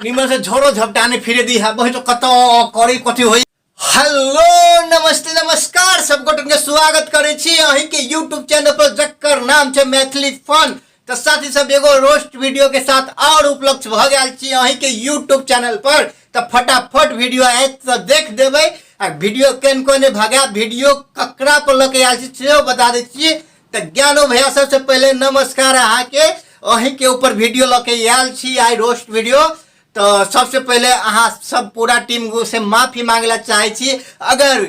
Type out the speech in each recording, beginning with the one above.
निमन से झोरो झपटाने फिरे दी है बहुत कत करी कथी होई। हेलो नमस्ते नमस्कार सब गोटे के स्वागत करे छी अही के YouTube चैनल पर जकर नाम छे मैथिली फन। तो साथ ही सब एगो रोस्ट वीडियो के साथ और उपलब्ध भ गेल छी अही के YouTube चैनल पर। तो फटाफट वीडियो आए तो देख देबे आ वीडियो केन कोने भागा वीडियो ककरा पर लके आल छी से बता दे छी। तो ज्ञानो भैया सबसे पहले नमस्कार अहा के अही के ऊपर वीडियो लके आल छी आई रोस्ट वीडियो। तो सबसे पहले अहाँ सब पूरा टीम से माफी मांगला चाहे छी। अगर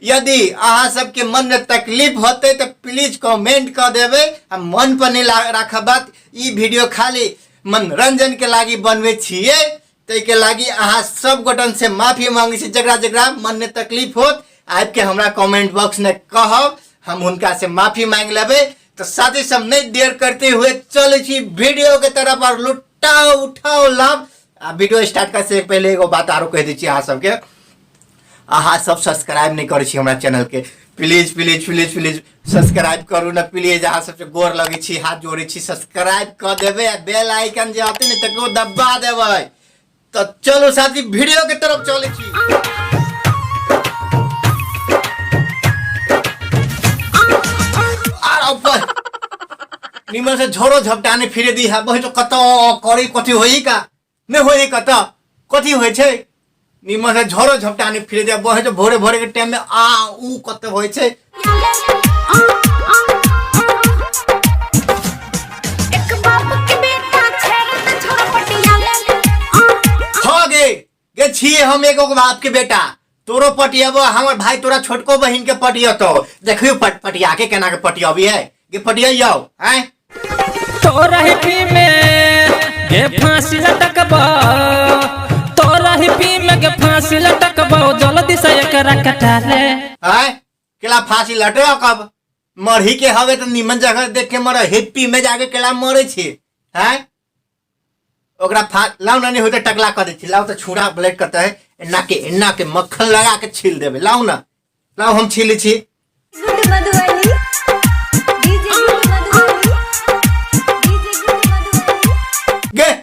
यदि अहाँ सबके मन में तकलीफ होते तो प्लीज कमेंट कर देवे। मन पर नहीं रखा बात, ई वीडियो खाली मनोरंजन के लागी बनवे छिए। तो के लागी अहाँ सब गोटन से माफी मांगे छी। जगरा जगरा मन में तकलीफ होत आब के हमरा कमेंट बॉक्स में कहब, हम उनका से माफी मांग लेबे। तो साथ ही सब नहीं देर करते हुए चले छी वीडियो के तरफ और लुटाओ उठाओ लाभ। वीडियो स्टार्ट करे से पहले एगो बात आरो कह दी छी अहाँ सबके, अहाँ सब सब्सक्राइब नहीं करे छी हमरा चैनल के, please please please please subscribe करू ना प्लीज। अहाँ सबसे गोर लगे छी, हाथ जोड़े छी, सब्सक्राइब कर देबे, बेल आइकन जे आते ने तकरो दबा देबे। तो चलो साथी वीडियो के तरफ चले छी। निमन से झोरो झपटाने फिरे दी है बहुत कत करी कथी होई का नहीं होई कत कथी होय छे। निमन से झोरो झपटाने फिरे दे बहुत भोरे भोरे के टाइम में आ ऊ कत होय छे। एक बाप के बेटा छेर त छोरो पटियाले हो गे छिए हम एगो बाप के बेटा। तोरो पटियाबो हमर भाई तोरा छोटको बहिन के पटियतो देखियो पटिया के केना के पटियाबी है गे पटियाइयो हैं। तोरा ही में गे फांसी लटकबो, तोरा ही में गे फांसी लटकबो, जल्दी से एकरा कटाले हैं। केला फांसी लटकब मरही के हवे तो निमन जगह देख के मर हिप्पी में जाके केला मरे छी हैं। ओकरा लाउ ना नहीं होते टकला कर दे छी, लाउ तो छुरा ब्लेड करता है एन्ना के मक्खन लगा के छील देबे। लाउ ना लाउ हम छीली छी।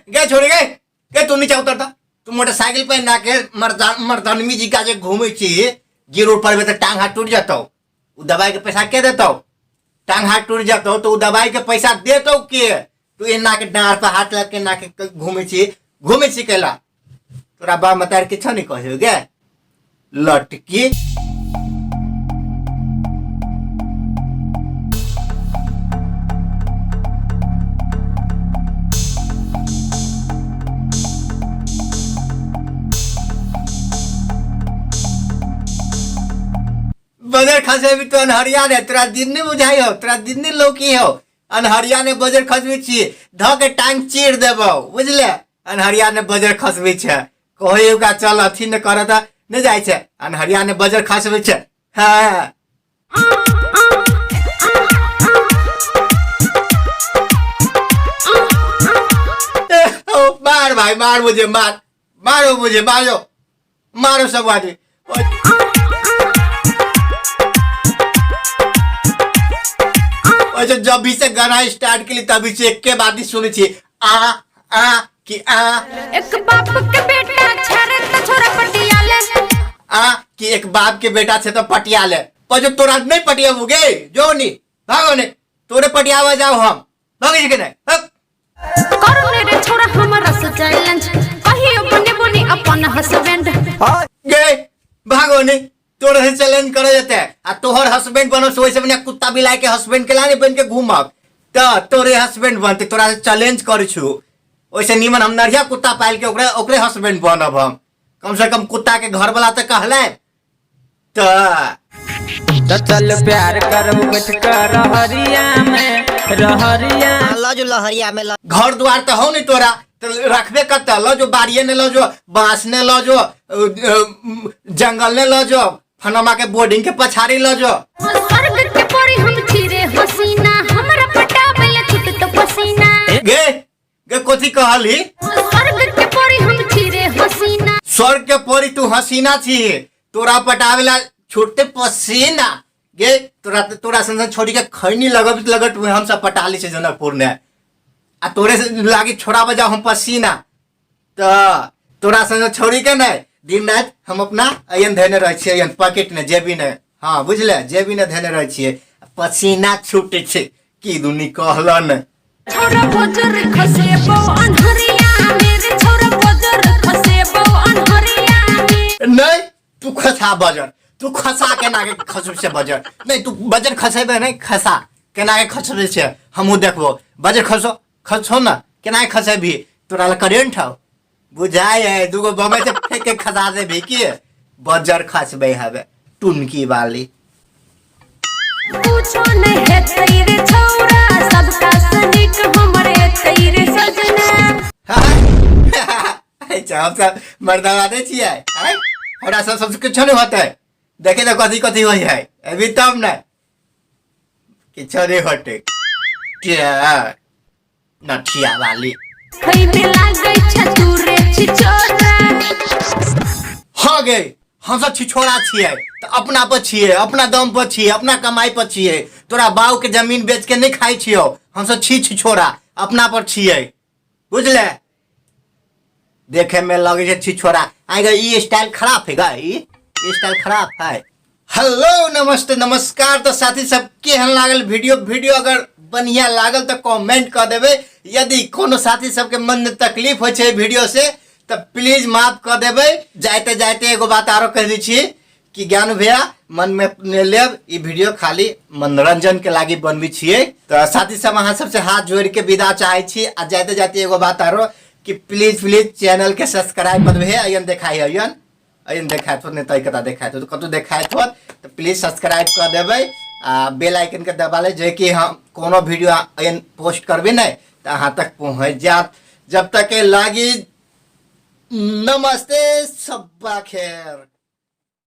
गे छोड़ गे तू नीचे उतरता। तू मोटरसाइकिल पे ना के मर्दानवी जी का जे घूमे छी जी रोड पर तो टांग हाथ टूट जाता। उ दवाई के पैसा के देता? टांग हाथ टूट जाता तो उ दवाई के पैसा देता के? तू एना के डांर पर हाथ लग के ना के घूमे छी केला? तोरा बा मतार किछ नहीं कहियो गे लटकी। बजर खसे भी तो अनहरिया ने तोरा दिन नहीं बुझाई हो, तोरा दिन नहीं लौकी हो। अनहरिया ने बजर खसबी छी ध के टांग चीर देबो बुझले। अनहरिया ने बजर खसबी छे कहियो का चल अथी न करत न जाय छे। अनहरिया ने बजर खसबी छे हां। मार भाई मार मुझे मारो मुझे मारो सब आदमी। जब भी से गाना स्टार्ट के लिए तभी से एक के बात ही सुनी थी आ कि आ एक बाप के बेटा छेरे त छोरा पटियाले आ कि एक बाप के बेटा छे तो पटियाले। पर जो तोरा नहीं पटियाबोगे जो नहीं भागो ने तोरे पटियावा जाओ हम भागे के नहीं करो रे छोरा हमरा से चैलेंज कहियो बने अपन हस्बैंड गे भागो ने तोरे से चैलेंज करे जाते आ तोहर हस्बैंड बनो सो वैसे बने कुत्ता बिलाई के हस्बैंड के लाने बन के घूमब त तोरे हस्बैंड बनते तोरा से चैलेंज कर छु। वैसे निमन हम नरिया कुत्ता पाल के ओकरे हस्बैंड बनब हम। कम से कम कुत्ता के घर वाला तो कहले तो चल प्यार करब बैठ कर रहरिया लजो लहरिया में घर द्वार तो हो नहीं तोरा तो रखबे कत लो जो बाड़िए ने लो जो बांस ने लो जो जंगल ने लो जो फनमा के बोर्डिंग के पछाड़ी लो जो। स्वर्ग के परी हम छिरे हसीना हमरा पटाबे छुट तो पसीना गे कोथी कहली? स्वर्ग के परी हम छिरे हसीना। स्वर्ग के परी तू हसीना छी तोरा पटावेला छूटते पसीना गे तोरा तोरा संग छोड़ी के खैनी लगत हुए हम सब पटाली से जनकपुर ने आ तोरे से लागी छोड़ा बजा हम पसीना तो तोरा संग छोड़ी के नहीं दिन रात हम अपना अयन धैने रह छियै अयन पॉकेट ने जेबी ने हाँ बुझले जेबी ने धैने रह छियै पसीना छूटे छे की दुनी कहलन छोरा बजर खसेबो अनहरिया मेरे छोरा बजर खसेबो अनहरिया में नहीं तू खसा बजर तू खसा केना के खसब से बजर नहीं तू बजर खसेबे नहीं खसा केना के खसबे से हमहू देखबो बजर खसो ना केना के खसेबी तोरा ल करेंट हौ बुझाय है दूगो बमे से फेंक के खसा दे भी की बजर खसबे हवे टुनकी वाली पूछो नहीं है तेरे छोरा सबका सनिक हमरे तेरे सजना अच्छा हम सब मर्दाना दे छियै हैं हमरा सब कुछ नहीं होता है देखे तो कथी कथी होई है अभी तब ना किछ नहीं होते क्या नठिया वाली खई में लागै छ तूरे छिछोरा हो गए हम सब छिछोरा छियै तो अपना पर छियै अपना दम पर छियै अपना कमाई पर छियै तोरा बाऊ के जमीन बेच के नहीं खाई छियो हम सब छिछोरा अपना पर छियै बुझले देखे में लगे छै छिछोरा आगे ई स्टाइल खराब है गाय ई स्टाइल खराब है हेलो नमस्ते नमस्कार तो साथी सब केहन लागल वीडियो अगर बढ़िया लागल तो कमेंट कर देवे यदि कोनो साथी सबके मन में तकलीफ हो छै वीडियो से तो प्लीज माफ कर देवे जाते जाते एगो बात आरो कह दी छी कि ज्ञान भैया मन में ले लेब ई वीडियो खाली मनोरंजन के लागी बनबी छियै तो साथी सब अहाँ सबसे हाथ जोड़ के विदा चाहे छी आ जाते जाते एगो बात आरो कि प्लीज चैनल के सब्सक्राइब कर देवे अयन देखाई अयन देखाय तो नहीं तय कता देखाय तो कतौ देखाय तो प्लीज सब्सक्राइब कर देवे आ बेल आइकन के दबा ले जे कि हम कोनो वीडियो अयन पोस्ट करबे नहीं तो अहाँ तक पहुंच जात जब तक के लागी नमस्ते सब खैर।